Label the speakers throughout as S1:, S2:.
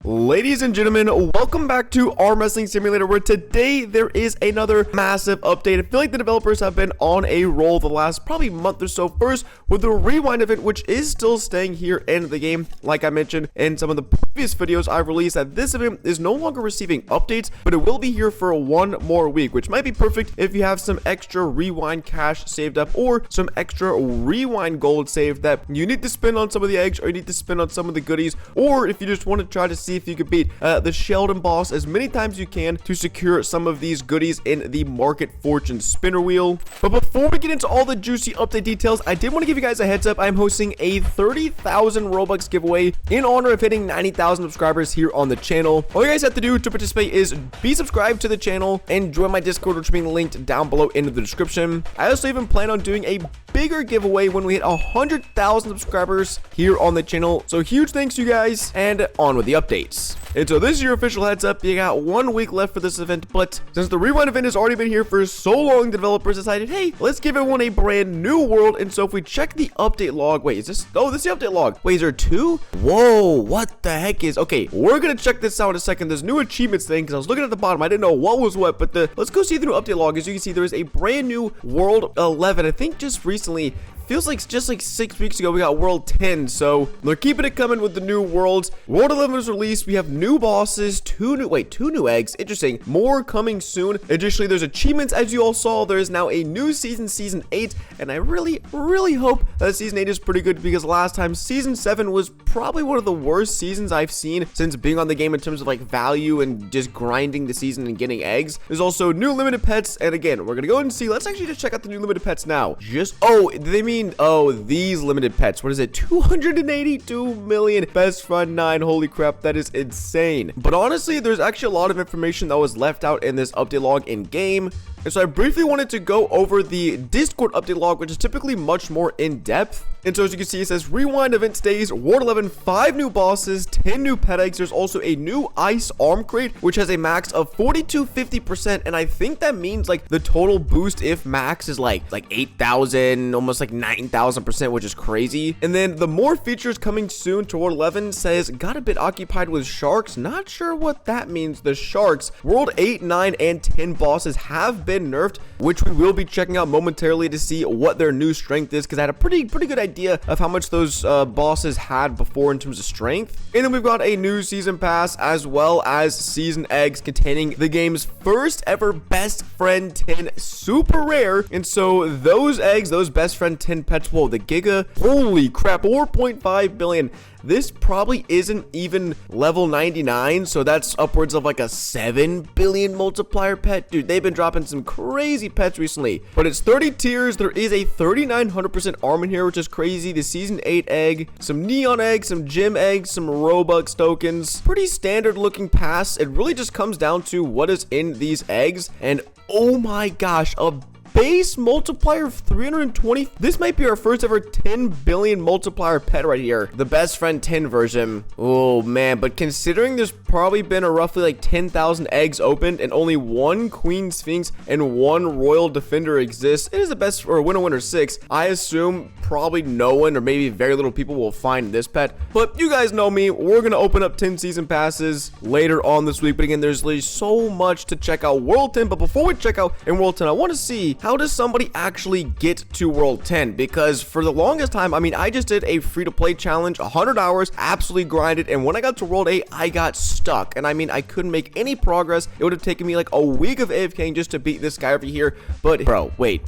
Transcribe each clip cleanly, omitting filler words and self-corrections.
S1: Ladies and gentlemen, welcome back to Arm Wrestling Simulator, where today there is another massive update. I feel like the developers have been on a roll the last probably month or so. First, with the Rewind event, which is still staying here in the game. Like I mentioned in some of the previous videos I've released, that this event is no longer receiving updates, but it will be here for one more week, which might be perfect if you have some extra Rewind cash saved up or some extra Rewind gold saved that you need to spend on some of the eggs or you need to spend on some of the goodies, or if you just want to try to see if you could beat the Sheldon boss as many times as you can to secure some of these goodies in the Market Fortune spinner wheel. But before we get into all the juicy update details, I did want to give you guys a heads up. I'm hosting a 30,000 Robux giveaway in honor of hitting 90,000 subscribers here on the channel. All you guys have to do to participate is be subscribed to the channel and join my Discord, which will be linked down below in the description. I also even plan on doing a bigger giveaway when we hit 100,000 subscribers here on the channel. So huge thanks to you guys, and on with the updates. And so this is your official heads up. You got 1 week left for this event, but since the Rewind event has already been here for so long, the developers decided, hey, let's give everyone a brand new world. And so if we check the update log, wait, is this, oh, this is the update log. Wait, is there two? Whoa, what the heck is, okay, we're gonna check this out in a second. There's new achievements thing, because I was looking at the bottom, I didn't know what was what, but let's go see the new update log. As you can see, there is a brand new world 11, I think just recently. Feels like just like 6 weeks ago we got world 10, so they're keeping it coming with the new worlds. World 11 was released. We have new bosses, two new eggs. Interesting. More coming soon. Additionally, there's achievements, as you all saw. There is now a new season 8, and I really hope that season 8 is pretty good, because last time season 7 was probably one of the worst seasons I've seen since being on the game in terms of like value and just grinding the season and getting eggs. There's also new limited pets, and again, we're gonna go and see. Let's actually just check out the new limited pets now. They mean, oh, these limited pets. What is it? 282 million. Best Friend 9. Holy crap, that is insane. But honestly, there's actually a lot of information that was left out in this update log in game. And so I briefly wanted to go over the Discord update log, which is typically much more in depth. And so as you can see, it says Rewind event stays, World 11, 5 new bosses, 10 new pet eggs. There's also a new ice arm crate, which has a max of 4250%. And I think that means like the total boost if max is like 8,000, almost like 9,000%, which is crazy. And then the more features coming soon to World 11 says got a bit occupied with sharks. Not sure what that means. The sharks, World 8, 9, and 10 bosses have been nerfed, which we will be checking out momentarily to see what their new strength is, because I had a pretty good idea of how much those bosses had before in terms of strength. And then we've got a new season pass as well as season eggs containing the game's first ever Best Friend 10 super rare. And so those eggs, those Best Friend 10 pets, whoa, the Giga, holy crap, 4.5 billion. This probably isn't even level 99, so that's upwards of like a 7 billion multiplier pet. Dude, they've been dropping some crazy pets recently. But it's 30 tiers. There is a 3,900% arm in here, which is crazy. The season 8 egg, some neon eggs, some gem eggs, some Robux tokens. Pretty standard looking pass. It really just comes down to what is in these eggs. And oh my gosh, a base multiplier of 320. This might be our first ever 10 billion multiplier pet right here, the Best Friend 10 version. Oh man, but considering there's probably been a roughly like 10,000 eggs opened and only 1 Queen Sphinx and 1 Royal Defender exists, it is the best for a winner 6. I assume probably no one or maybe very little people will find this pet, but you guys know me, we're gonna open up 10 season passes later on this week. But again, there's really so much to check out World 10. But before we check out in World 10, I want to see, how does somebody actually get to World 10? Because for the longest time, I mean, I just did a free-to-play challenge, 100 hours, absolutely grinded, and when I got to World 8, I got stuck. And I mean, I couldn't make any progress. It would have taken me like a week of AFKing just to beat this guy over here. But bro, wait,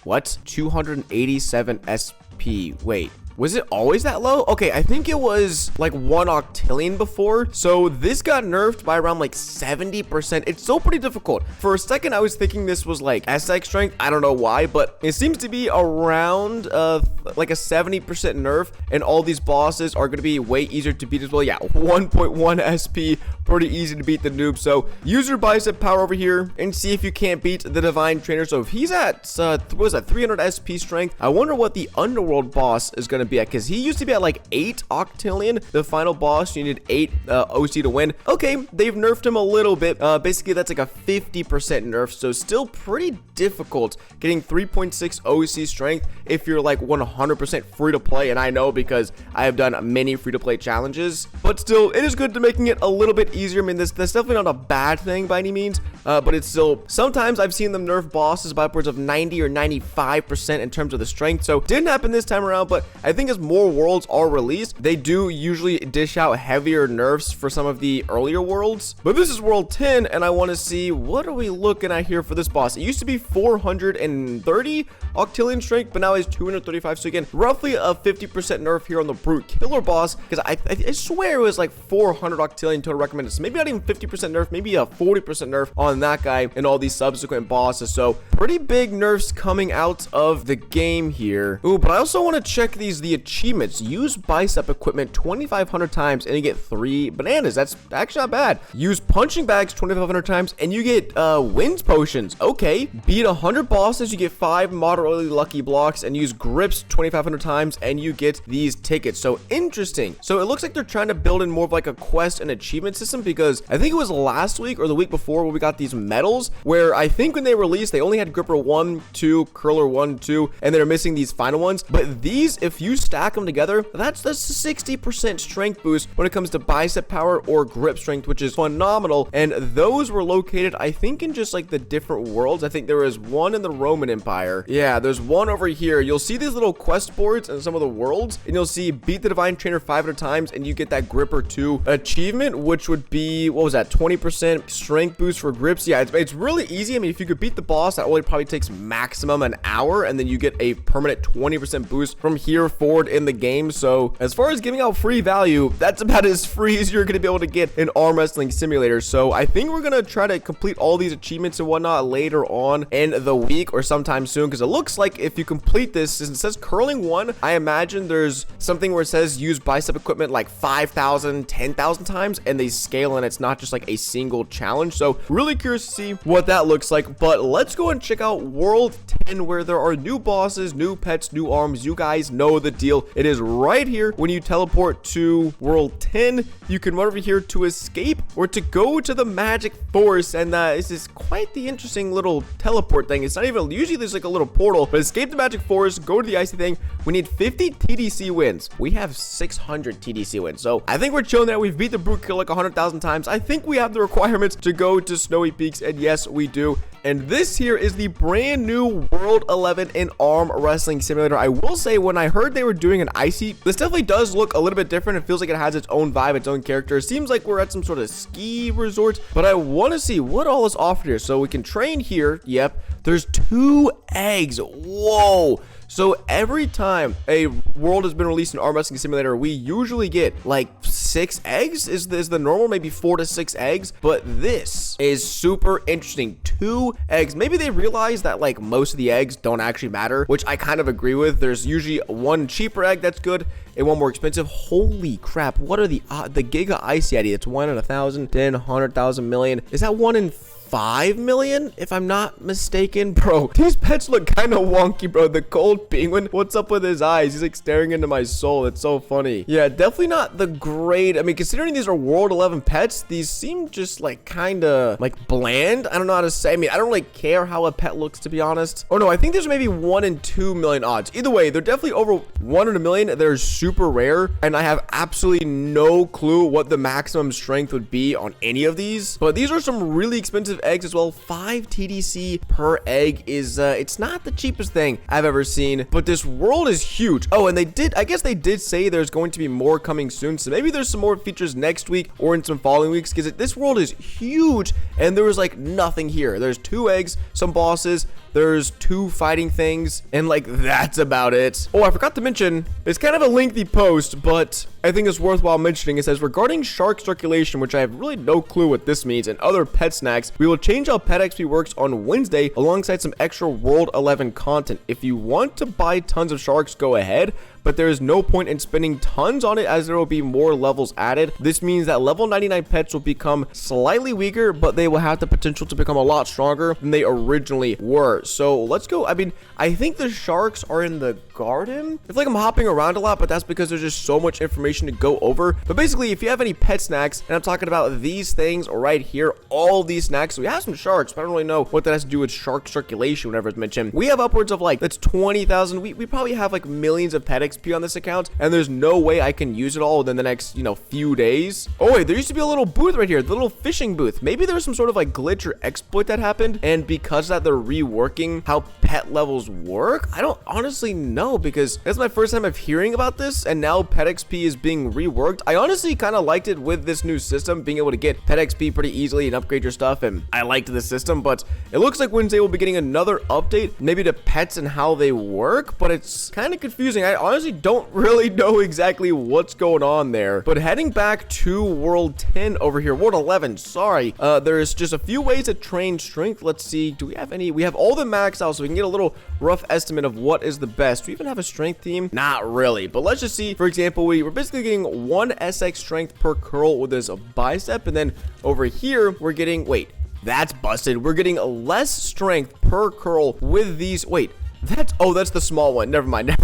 S1: what? 287 SP, wait. Was it always that low? Okay, I think it was like 1 octillion before. So this got nerfed by around like 70%. It's still pretty difficult. For a second, I was thinking this was like SX strength. I don't know why, but it seems to be around like a 70% nerf. And all these bosses are going to be way easier to beat as well. Yeah, 1.1 SP. Pretty easy to beat the noob. So use your bicep power over here and see if you can't beat the Divine Trainer. So if he's at, what was that, 300 SP strength, I wonder what the Underworld boss is going to gonna be at, because he used to be at like 8 octillion. The final boss, you needed 8 OC to win. Okay, they've nerfed him a little bit. Basically, that's like a 50% nerf, so still pretty difficult getting 3.6 OC strength if you're like 100% free to play. And I know, because I have done many free to play challenges, but still, it is good to making it a little bit easier. I mean, that's definitely not a bad thing by any means, but it's still, sometimes I've seen them nerf bosses by upwards of 90 or 95% in terms of the strength. So didn't happen this time around, but I think as more worlds are released, they do usually dish out heavier nerfs for some of the earlier worlds. But this is world 10, and I want to see, what are we looking at here for this boss? It used to be 430 octillion strength, but now it's 235. So again, roughly a 50% nerf here on the brute killer boss, because I swear it was like 400 octillion total recommended. So maybe not even 50% nerf, maybe a 40% nerf on that guy and all these subsequent bosses. So pretty big nerfs coming out of the game here. Ooh, but I also want to check the achievements. Use bicep equipment 2,500 times and you get 3 bananas. That's actually not bad. Use punching bags 2,500 times and you get wins potions. Okay. Beat 100 bosses, you get 5 moderately lucky blocks, and use grips 2,500 times and you get these tickets. So interesting. So it looks like they're trying to build in more of like a quest and achievement system, because I think it was last week or the week before where we got these medals, where I think when they released, they only had gripper 1, 2, curler 1, 2, and they're missing these final ones. But these, if you stack them together, that's the 60% strength boost when it comes to bicep power or grip strength, which is phenomenal. And those were located, I think, in just like the different worlds. I think there was one in the Roman Empire. Yeah, there's one over here. You'll see these little quest boards in some of the worlds, and you'll see beat the divine trainer 500 times and you get that gripper 2 achievement, which would be, what was that, 20% strength boost for grips. Yeah, it's really easy. I mean, if you could beat the boss, that only probably takes maximum an hour, and then you get a permanent 20% boost from here forward in the game. So as far as giving out free value, that's about as free as you're going to be able to get in Arm Wrestling Simulator. So I think we're going to try to complete all these achievements and whatnot later on in the week or sometime soon, because it looks like if you complete this, since it says curling 1, I imagine there's something where it says use bicep equipment like 5,000, 10,000 times, and they scale, and it's not just like a single challenge. So really curious to see what that looks like. But let's go and check out World 10, where there are new bosses, new pets, new arms. You guys know the deal. It is right here. When you teleport to World 10, you can run over here to escape or to go to the magic forest, and this is quite the interesting little teleport thing. It's not even, usually there's like a little portal, but escape the magic forest, go to the icy thing. We need 50 TDC wins. We have 600 TDC wins, so I think we're chilling there. We've beat the brute kill like 100,000 times. I think we have the requirements to go to Snowy Peaks, and yes, we do. And this here is the brand new World 11 in Arm Wrestling Simulator. I will say, when I heard they were doing an icy, this definitely does look a little bit different. It feels like it has its own vibe, its own character. It seems like we're at some sort of ski resort, but I want to see what all is offered here. So we can train here. Yep. There's 2 eggs. Whoa. So every time a world has been released in Arm Wrestling Simulator, we usually get like 6 eggs is the normal, maybe 4 to 6 eggs. But this is super interesting. 2 eggs. Maybe they realize that like most of the eggs don't actually matter, which I kind of agree with. There's usually one cheaper egg that's good and one more expensive. Holy crap. What are the Giga Icy Yeti? It's 1 in 1,000, 10, 100,000 million. Is that 1 in 5 million, if I'm not mistaken? Bro, these pets look kind of wonky, bro. The gold penguin, what's up with his eyes? He's like staring into my soul. It's so funny. Yeah, definitely not the great. I mean, considering these are World 11 pets, these seem just like kind of like bland. I don't know how to say. I mean, I don't really care how a pet looks, to be honest. Oh no, I think there's maybe 1 in 2 million odds. Either way, they're definitely over 1 in a million. They're super rare, and I have absolutely no clue what the maximum strength would be on any of these. But these are some really expensive eggs as well. 5 TDC per egg is it's not the cheapest thing I've ever seen, but this world is huge. Oh, and I guess they did say there's going to be more coming soon, so maybe there's some more features next week or in some following weeks, because this world is huge and there was like nothing here. There's 2 eggs, some bosses, there's 2 fighting things, and like that's about it. Oh, I forgot to mention, it's kind of a lengthy post, but I think it's worthwhile mentioning. It says, regarding shark circulation, which I have really no clue what this means, and other pet snacks, we will change how Pet XP works on Wednesday alongside some extra World 11 content. If you want to buy tons of sharks, go ahead, but there is no point in spending tons on it as there will be more levels added. This means that level 99 pets will become slightly weaker, but they will have the potential to become a lot stronger than they originally were. So let's go. I mean, I think the sharks are in the garden. I feel like I'm hopping around a lot, but that's because there's just so much information to go over. But basically, if you have any pet snacks, and I'm talking about these things right here, all of these snacks, so we have some sharks, but I don't really know what that has to do with shark circulation whenever it's mentioned. We have upwards of like, that's 20,000. We probably have like millions of pet XP on this account, and there's no way I can use it all within the next, few days. Oh wait, there used to be a little booth right here, the little fishing booth. Maybe there's some sort of like glitch or exploit that happened, and because of that, they're reworking how pet levels work. I don't honestly know, because that's my first time of hearing about this, and now pet XP is being reworked. I honestly kind of liked it with this new system, being able to get pet XP pretty easily and upgrade your stuff, and I liked the system. But it looks like Wednesday will be getting another update, maybe to pets and how they work, but it's kind of confusing. I honestly don't really know exactly what's going on there. But heading back to World 10 over here, World 11, sorry, there's just a few ways to train strength. Let's see, do we have any? We have all the max out, so we can get a little rough estimate of what is the best. Do we even have a strength team? Not really, but let's just see. For example, we're basically getting 1 SX strength per curl with this bicep, and then over here we're getting, wait, that's busted, we're getting less strength per curl with these. Wait, that's the small one. Never mind.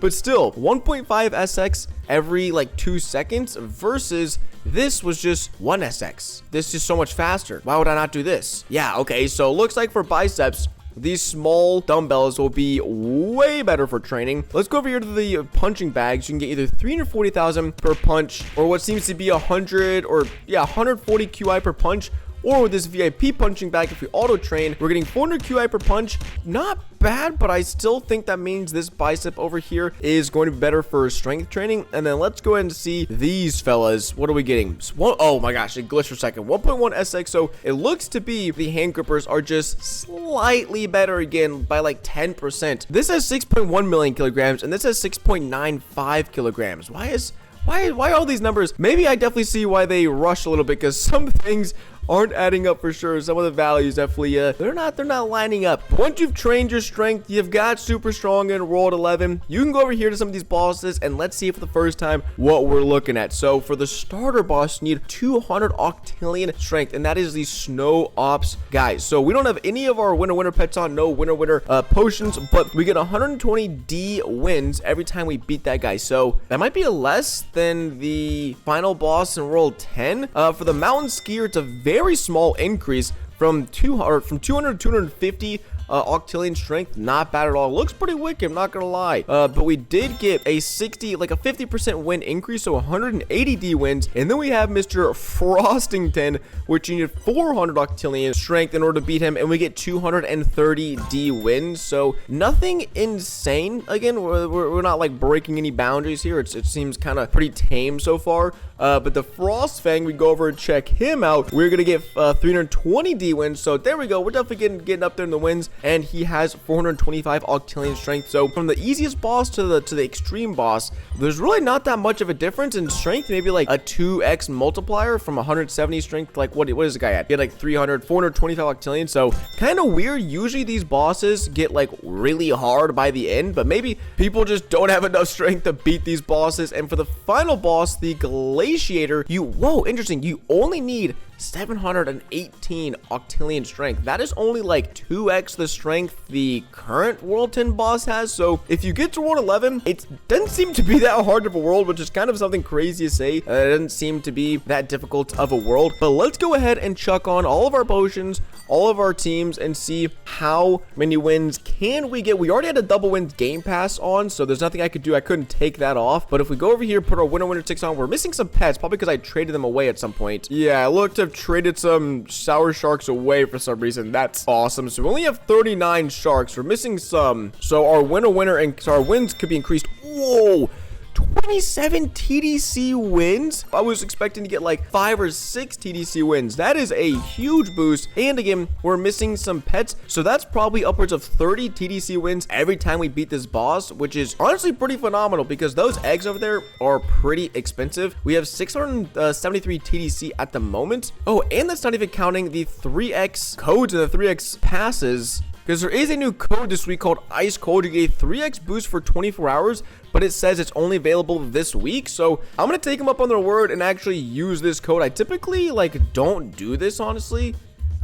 S1: But still, 1.5 SX every like 2 seconds versus this was just 1 SX. This is so much faster. Why would I not do this? Yeah, okay, so it looks like for biceps, these small dumbbells will be way better for training. Let's go over here to the punching bags. You can get either 340,000 per punch, or what seems to be 140 QI per punch. Or with this VIP punching bag, if we auto train, we're getting 400 QI per punch. Not bad, but I still think that means this bicep over here is going to be better for strength training. And then let's go ahead and see these fellas. What are we getting? Oh my gosh, it glitched for a second. 1.1 SX. So it looks to be the hand grippers are just slightly better again by like 10%. This has 6.1 million kilograms, and this has 6.95 kilograms. Why all these numbers? Maybe I definitely see why they rush a little bit, because some things aren't adding up for sure. Some of the values definitely they're not lining up. Once you've trained your strength, you've got super strong in World 11, you can go over here to some of these bosses, and let's see for the first time what we're looking at. So for the starter boss, you need 200 octillion strength, and that is the snow ops guys. So we don't have any of our winner pets on, no winner potions, but we get 120 D wins every time we beat that guy. So that might be less than the final boss in World 10. For the mountain skier, it's a very small increase from 200 to 250 octillion strength. Not bad at all. Looks pretty wicked, I'm not gonna lie. But we did get a 50% win increase, so 180 D wins. And then we have Mr. Frostington, which you need 400 octillion strength in order to beat him, and we get 230 D wins. So nothing insane. Again, we're not like breaking any boundaries here. It seems kind of pretty tame so far. But the Frostfang, we go over and check him out. We're gonna get 320 D wins. So there we go. We're definitely getting up there in the wins. And he has 425 octillion strength. So from the easiest boss to the extreme boss, there's really not that much of a difference in strength. Maybe like a 2x multiplier from 170 strength. Like what is the guy at? He had like 425 octillion. So kind of weird. Usually these bosses get like really hard by the end, but maybe people just don't have enough strength to beat these bosses. And for the final boss, the Glaciator, whoa, interesting. You only need 718 octillion strength. That is only like 2x the strength the current World 10 boss has. So if you get to World 11, it doesn't seem to be that hard of a world, which is kind of something crazy to say. It doesn't seem to be that difficult of a world. But let's go ahead and chuck on all of our potions, all of our teams, and see how many wins can we get. We already had a double wins game pass on, so there's nothing I could do. I couldn't take that off. But if we go over here, put our winner 6 on, we're missing some pets, probably because I traded them away at some point. Yeah, I looked to have traded some sour sharks away for some reason. That's awesome. So we only have 39 sharks. We're missing some. So our winner and so our wins could be increased. Whoa, 27 TDC wins. I was expecting to get like 5 or 6 TDC wins. That is a huge boost. And again, we're missing some pets, so that's probably upwards of 30 TDC wins every time we beat this boss, which is honestly pretty phenomenal because those eggs over there are pretty expensive. We have 673 TDC at the moment. Oh, and that's not even counting the 3x codes and the 3x passes because there is a new code this week called Ice Cold. You get a 3x boost for 24 hours, but it says it's only available this week. So I'm going to take them up on their word and actually use this code. I typically like don't do this, honestly.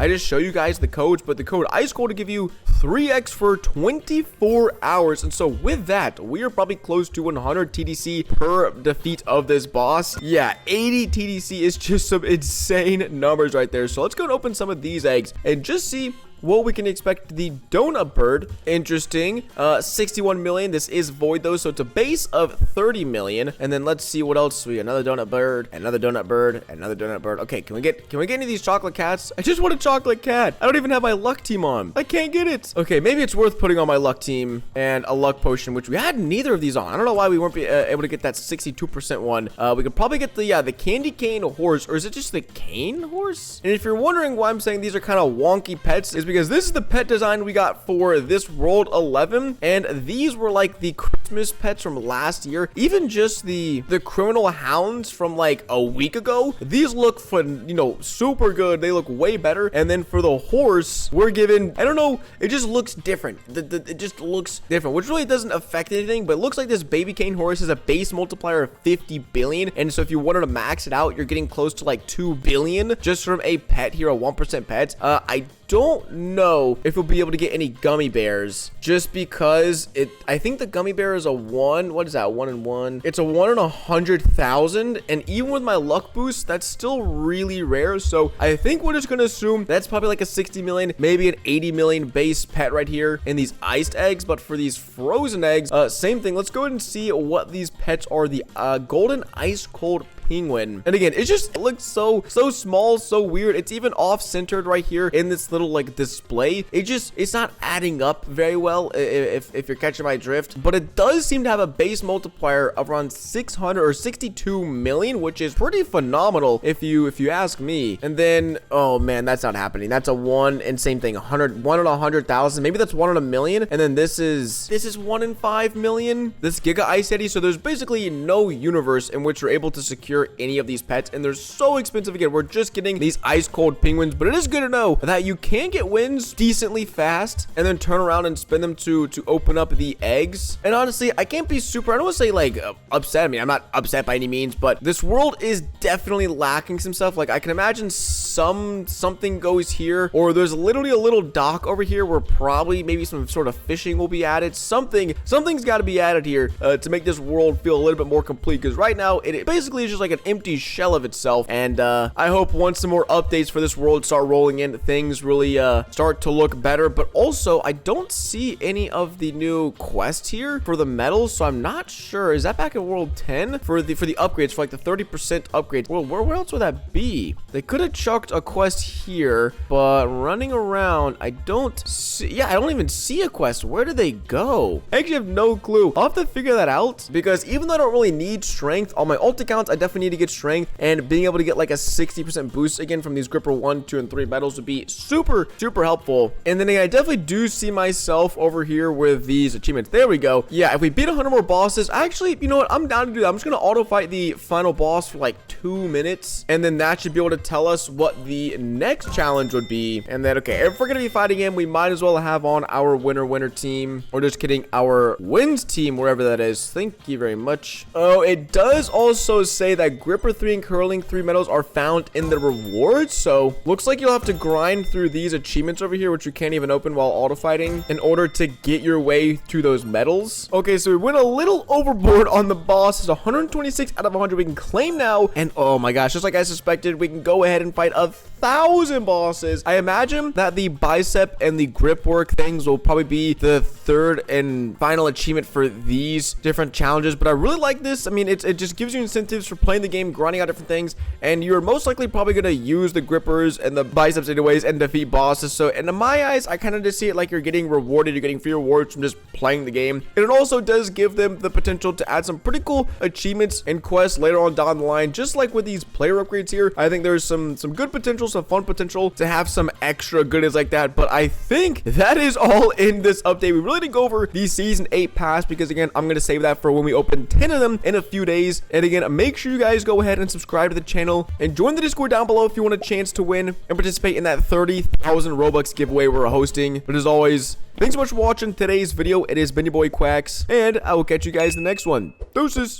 S1: I just show you guys the codes, but the code Ice Cold to give you 3x for 24 hours. And so with that, we are probably close to 100 TDC per defeat of this boss. Yeah, 80 TDC is just some insane numbers right there. So let's go and open some of these eggs and just see what we can expect. The donut bird, interesting. 61 million. This is void though, so it's a base of 30 million. And then let's see what else we. Another donut bird, another donut bird, another donut bird. Okay, can we get any of these chocolate cats? I just want a chocolate cat. I don't even have my luck team on. I can't get it. Okay, maybe it's worth putting on my luck team and a luck potion, which we had neither of these on. I don't know why we weren't able to get that 62% one. We could probably get the candy cane horse, or is it just the cane horse? And if you're wondering why I'm saying these are kind of wonky pets, is because this is the pet design we got for this World 11, and these were like the Christmas pets from last year. Even just the criminal hounds from like a week ago, these look fun, you know, super good. They look way better. And then for the horse, we're given, I don't know, it just looks different. It just looks different, which really doesn't affect anything, but it looks like this baby cane horse has a base multiplier of 50 billion. And so if you wanted to max it out, you're getting close to like 2 billion just from a pet here, a 1% pet. I don't know if we'll be able to get any gummy bears, just because I think the gummy bear is a 1. What is that? 1 in 1. It's a 1 in 100,000, and even with my luck boost, that's still really rare. So I think we're just gonna assume that's probably like a 60 million, maybe an 80 million base pet right here in these iced eggs. But for these frozen eggs, same thing. Let's go ahead and see what these pets are. The golden ice cold penguin, and again, it looks so small, so weird. It's even off centered right here in this little like display. It's not adding up very well, if you're catching my drift. But it does seem to have a base multiplier of around 600 or 62 million, which is pretty phenomenal if you ask me. And then, oh man, that's not happening. That's a 1, and same thing, 1 in 100,000. Maybe that's 1 in a million. And then this is 1 in 5 million. This Giga Ice Yeti. So there's basically no universe in which you're able to secure any of these pets, and they're so expensive. Again, we're just getting these ice cold penguins, but it is good to know that you can get wins decently fast and then turn around and spend them to open up the eggs. And honestly, I can't be super, I don't want to say like upset. I mean, I'm not upset by any means, but this world is definitely lacking some stuff. Like I can imagine something goes here, or there's literally a little dock over here where probably maybe some sort of fishing will be added. Something's got to be added here to make this world feel a little bit more complete, because right now it basically is just like an empty shell of itself. And I hope once some more updates for this world start rolling in, things really start to look better. But also, I don't see any of the new quests here for the medals, so I'm not sure. Is that back in World 10 for the upgrades, for like the 30% upgrades? Well, where else would that be? They could have chucked a quest here, but running around, I don't see. Yeah, I don't even see a quest. Where do they go? I actually have no clue. I'll have to figure that out, because even though I don't really need strength on my ult accounts, I definitely need to get strength, and being able to get like a 60% boost again from these gripper 1, 2, and 3 medals would be super helpful. And then I definitely do see myself over here with these achievements. There we go. Yeah, if we beat 100 more bosses, actually, you know what, I'm down to do that. I'm just gonna auto fight the final boss for like 2 minutes, and then that should be able to tell us what the next challenge would be. And then, okay, if we're gonna be fighting him, we might as well have on our winner team, or just kidding, our wins team, wherever that is. Thank you very much. Oh, it does also say that gripper 3 and curling 3 medals are found in the rewards, so looks like you'll have to grind through these achievements over here, which you can't even open while auto fighting, in order to get your way to those medals. Okay, so we went a little overboard on the boss. It's 126 out of 100 we can claim now, and oh my gosh, just like I suspected, we can go ahead and fight 1,000 bosses. I imagine that the bicep and the grip work things will probably be the third and final achievement for these different challenges, but I really like this. I mean, it just gives you incentives for playing the game, grinding out different things, and you're most likely probably going to use the grippers and the biceps anyways and defeat bosses. So, and in my eyes, I kind of just see it like you're getting rewarded. You're getting free rewards from just playing the game, and it also does give them the potential to add some pretty cool achievements and quests later on down the line, just like with these player upgrades here. I think there's some good potential, some fun potential to have some extra goodies like that. But I think that is all in this update. We really didn't go over the season 8 pass because again, I'm gonna save that for when we open 10 of them in a few days. And again, make sure you guys go ahead and subscribe to the channel and join the Discord down below if you want a chance to win and participate in that 30,000 Robux giveaway we're hosting. But as always, thanks so much for watching today's video. It has been your boy Quacks, and I will catch you guys in the next one. Deuces.